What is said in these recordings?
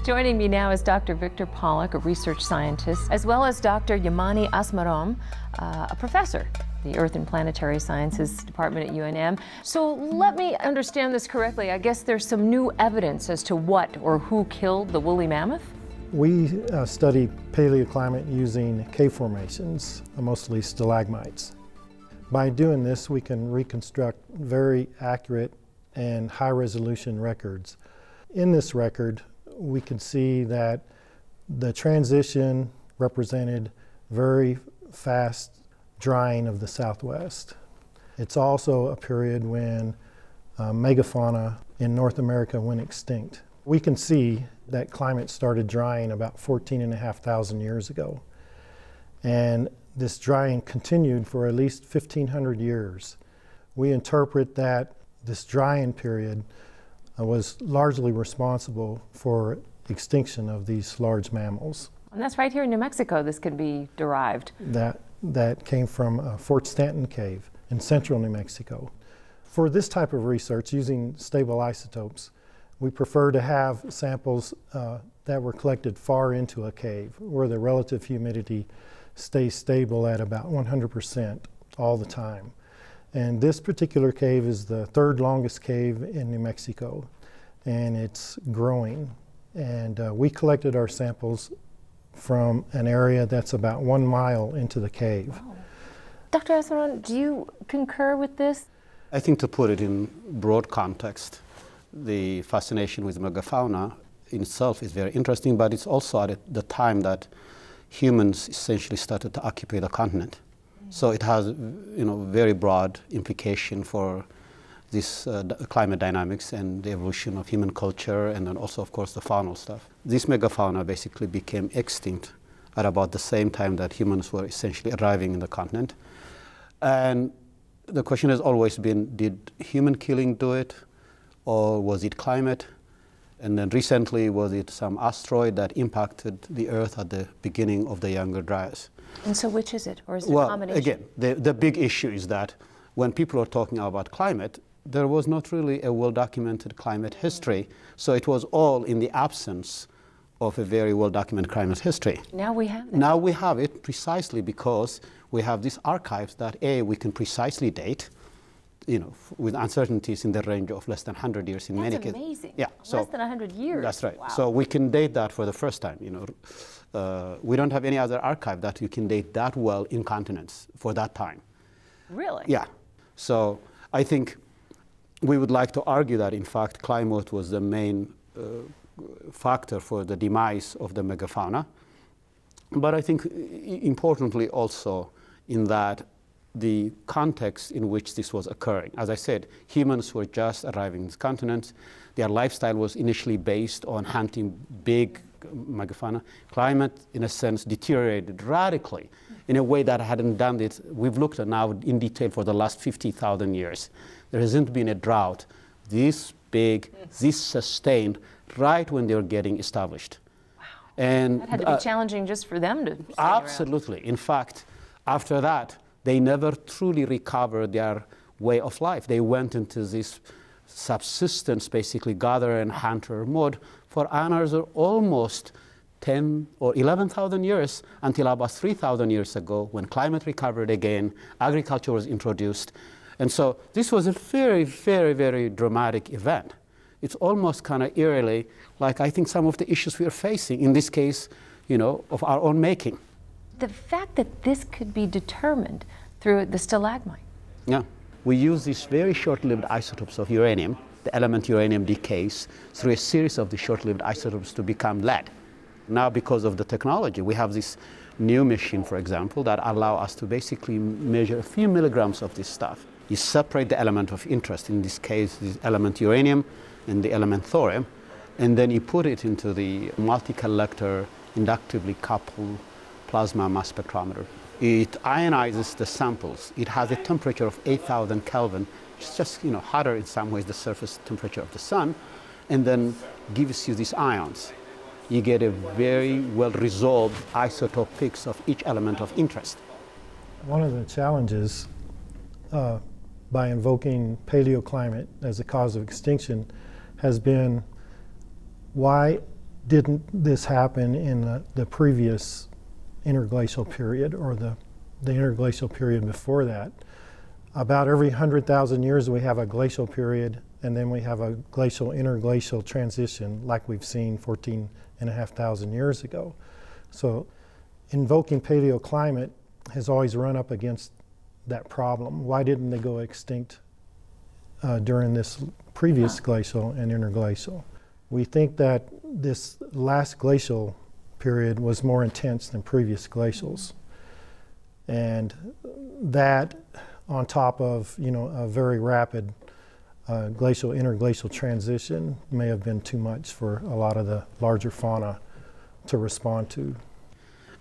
Joining me now is Dr. Victor Pollack, a research scientist, as well as Dr. Yamani Asmarom, a professor at the Earth and Planetary Sciences Department at UNM. So let me understand this correctly. I guess there's some new evidence as to what or who killed the woolly mammoth? We study paleoclimate using cave formations, mostly stalagmites. By doing this, we can reconstruct very accurate and high-resolution records. In this record, we can see that the transition represented very fast drying of the Southwest. It's also a period when megafauna in North America went extinct. We can see that climate started drying about 14,500 years ago. And this drying continued for at least 1,500 years. We interpret that this drying period was largely responsible for extinction of these large mammals. And that's right here in New Mexico this could be derived. That came from Fort Stanton Cave in central New Mexico. For this type of research using stable isotopes, we prefer to have samples that were collected far into a cave where the relative humidity stays stable at about 100% all the time. And this particular cave is the third longest cave in New Mexico, and it's growing. And we collected our samples from an area that's about 1 mile into the cave. Wow. Dr. Asmarom, do you concur with this? I think to put it in broad context, the fascination with megafauna in itself is very interesting, but it's also at the time that humans essentially started to occupy the continent. So it has, very broad implication for this climate dynamics and the evolution of human culture, and then also, of course, the faunal stuff. This megafauna basically became extinct at about the same time that humans were essentially arriving in the continent. And the question has always been, did human killing do it, or was it climate? And then recently, was it some asteroid that impacted the Earth at the beginning of the Younger Dryas? And so which is it, or is it a combination? Again, the big issue is that when people are talking about climate, there was not really a well-documented climate history. So it was all in the absence of a very well-documented climate history. Now we have it. Now we have it precisely because we have these archives that, A, we can precisely date, with uncertainties in the range of less than 100 years in many cases. That's amazing. Yeah, less than 100 years. That's right. Wow. So we can date that for the first time. We don't have any other archive that you can date that well in continents for that time. Really? Yeah. So I think we would like to argue that, in fact, climate was the main factor for the demise of the megafauna. But I think importantly also in that the context in which this was occurring. As I said, humans were just arriving in this continent. Their lifestyle was initially based on hunting big megafauna. Climate, in a sense, deteriorated radically in a way that hadn't done it. We've looked at now in detail for the last 50,000 years. There hasn't been a drought this big, this sustained, right when they were getting established. Wow. And that had to be challenging just for them to stay absolutely. around. In fact, after that, they never truly recovered their way of life. They went into this subsistence, basically gatherer and hunter mode for another almost 10 or 11,000 years until about 3,000 years ago when climate recovered again, agriculture was introduced. And so this was a very, very, very dramatic event. It's almost kind of eerily like I think some of the issues we are facing, in this case, of our own making. The fact that this could be determined through the stalagmite. Yeah. We use these very short-lived isotopes of uranium. The element uranium decays through a series of the short-lived isotopes to become lead. Now, because of the technology, we have this new machine, for example, that allow us to basically measure a few milligrams of this stuff. You separate the element of interest, in this case, the element uranium and the element thorium, and then you put it into the multi-collector inductively coupled plasma mass spectrometer. It ionizes the samples. It has a temperature of 8,000 Kelvin, which is just hotter in some ways the surface temperature of the sun, and then gives you these ions. You get a very well-resolved isotope peaks of each element of interest. One of the challenges by invoking paleoclimate as a cause of extinction has been why didn't this happen in the previous interglacial period or the interglacial period before that? About every 100,000 years we have a glacial period, and then we have a glacial interglacial transition like we've seen 14,500 years ago. So invoking paleoclimate has always run up against that problem. Why didn't they go extinct during this previous glacial and interglacial? We think that this last glacial period was more intense than previous glacials. And that, on top of, you know, a very rapid glacial interglacial transition, may have been too much for a lot of the larger fauna to respond to.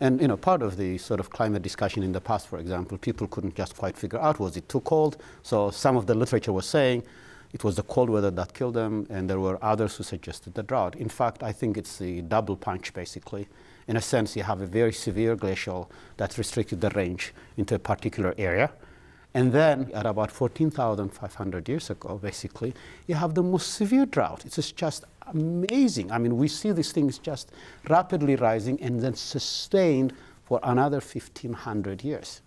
And, you know, part of the sort of climate discussion in the past, for example, people couldn't just quite figure out, was it too cold? So some of the literature was saying it was the cold weather that killed them, and there were others who suggested the drought. In fact, I think it's the double punch, basically. In a sense, you have a very severe glacial that restricted the range into a particular area. And then at about 14,500 years ago, basically, you have the most severe drought. It's just amazing. I mean, we see these things just rapidly rising and then sustained for another 1,500 years.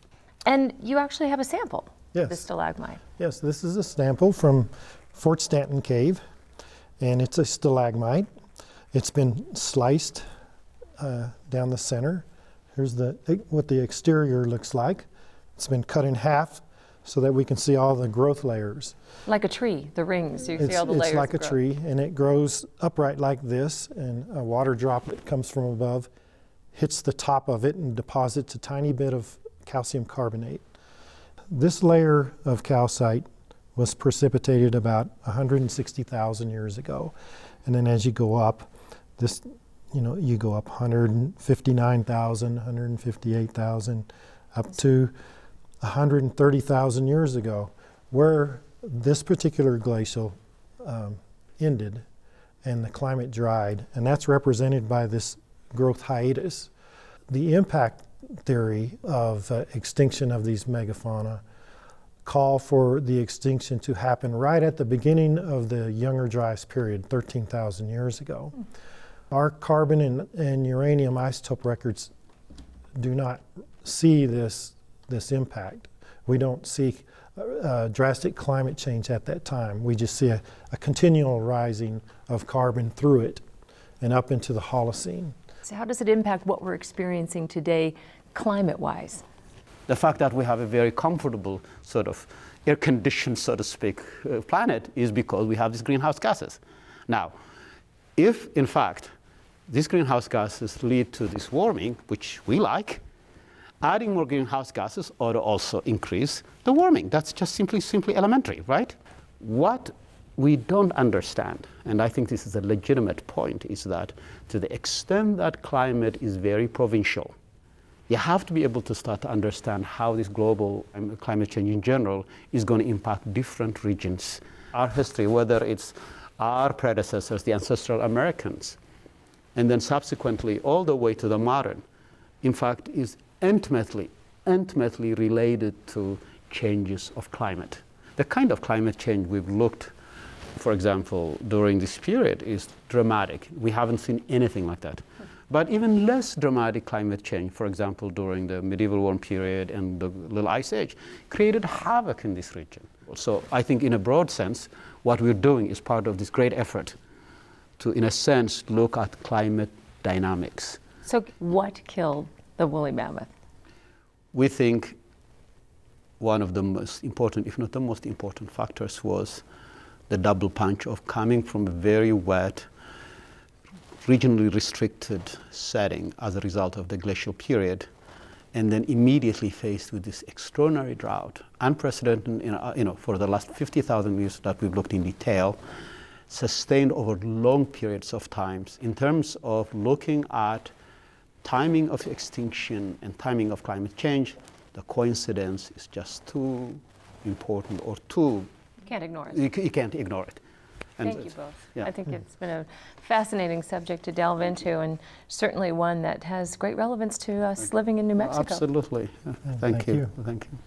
And you actually have a sample Yes. of the stalagmite. Yes, this is a sample from Fort Stanton Cave, and it's a stalagmite. It's been sliced down the center. Here's what the exterior looks like. It's been cut in half so that we can see all the growth layers. Like a tree, the rings, you see all the layers. It's like a grow. tree, and it grows upright like this, and a water droplet comes from above, hits the top of it, and deposits a tiny bit of calcium carbonate. This layer of calcite was precipitated about 160,000 years ago. And then as you go up, you go up 159,000, 158,000, up to 130,000 years ago, where this particular glacial ended and the climate dried. And that's represented by this growth hiatus. The impact theory of extinction of these megafauna call for the extinction to happen right at the beginning of the Younger Dryas period, 13,000 years ago. Our carbon and uranium isotope records do not see this impact. We don't see drastic climate change at that time. We just see a continual rising of carbon through it and up into the Holocene. So how does it impact what we're experiencing today climate-wise? The fact that we have a very comfortable sort of air-conditioned, so to speak, planet is because we have these greenhouse gases. Now, if in fact these greenhouse gases lead to this warming, which we like, adding more greenhouse gases ought to also increase the warming. That's just simply elementary, right? What we don't understand, and I think this is a legitimate point, is that to the extent that climate is very provincial, you have to be able to start to understand how this global climate change in general is going to impact different regions. Our history, whether it's our predecessors, the ancestral Americans, and then subsequently all the way to the modern, in fact, is intimately related to changes of climate. The kind of climate change we've looked, for example, during this period is dramatic. We haven't seen anything like that. But even less dramatic climate change, for example, during the medieval warm period and the Little Ice Age, created havoc in this region. So I think in a broad sense, what we're doing is part of this great effort to, in a sense, look at climate dynamics. So what killed the woolly mammoth? We think one of the most important, if not the most important factors, was the double punch of coming from a very wet, regionally restricted setting as a result of the glacial period, and then immediately faced with this extraordinary drought, unprecedented for the last 50,000 years that we've looked in detail, sustained over long periods of times. In terms of looking at timing of extinction and timing of climate change, the coincidence is just too important or too... You can't ignore it. You can't ignore it. And Thank you both. yeah. I think it's been a fascinating subject to delve into, and certainly one that has great relevance to us living in New Mexico. Absolutely. Thank you. Thank you.